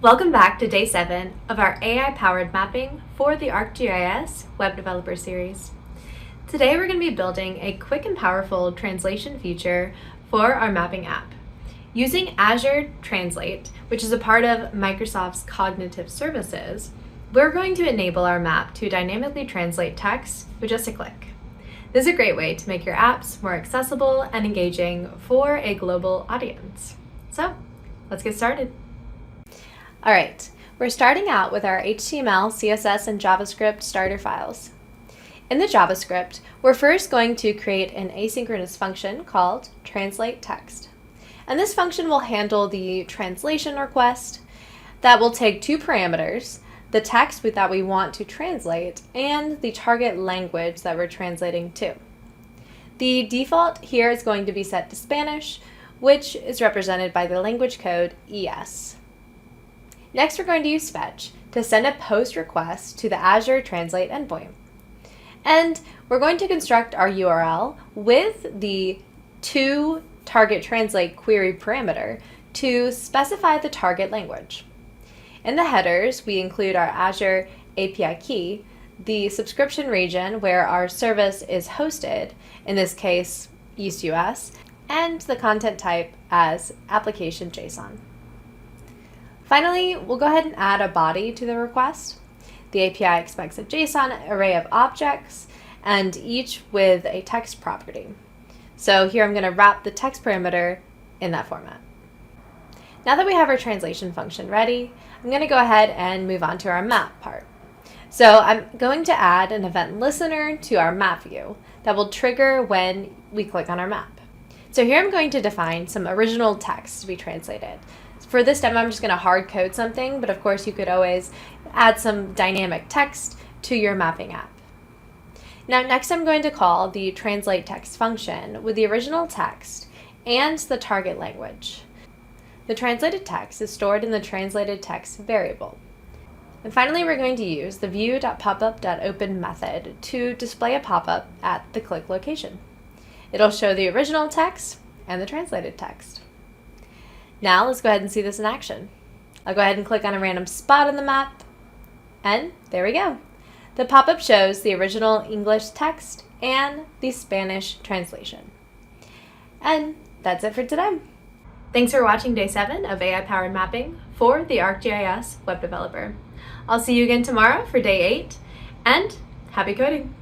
Welcome back to Day 7 of our AI-powered mapping for the ArcGIS Web Developer Series. Today we're going to be building a quick and powerful translation feature for our mapping app. Using Azure Translate, which is a part of Microsoft's cognitive services, we're going to enable our map to dynamically translate text with just a click. This is a great way to make your apps more accessible and engaging for a global audience. So, let's get started. All right, we're starting out with our HTML, CSS, and JavaScript starter files. In the JavaScript, we're first going to create an asynchronous function called translate text. And this function will handle the translation request that will take two parameters, the text that we want to translate and the target language that we're translating to. The default here is going to be set to Spanish, which is represented by the language code ES. Next, we're going to use fetch to send a post request to the Azure Translate endpoint. And we're going to construct our URL with the toTargetTranslate query parameter to specify the target language. In the headers, we include our Azure API Key, the subscription region where our service is hosted, in this case, East US, and the content type as application JSON. Finally, we'll go ahead and add a body to the request. The API expects a JSON array of objects, and each with a text property. So here I'm going to wrap the text parameter in that format. Now that we have our translation function ready, I'm going to go ahead and move on to our map part. So I'm going to add an event listener to our map view that will trigger when we click on our map. So here I'm going to define some original text to be translated. For this demo, I'm just going to hard code something, but of course you could always add some dynamic text to your mapping app. Now next I'm going to call the translate text function with the original text and the target language. The translated text is stored in the translated text variable. And finally, we're going to use the view.popup.open method to display a pop-up at the click location. It'll show the original text and the translated text. Now let's go ahead and see this in action. I'll go ahead and click on a random spot on the map, and there we go. The pop-up shows the original English text and the Spanish translation. And that's it for today. Thanks for watching Day 7 of AI-powered mapping for the ArcGIS Web Developer. I'll see you again tomorrow for Day 8, and happy coding!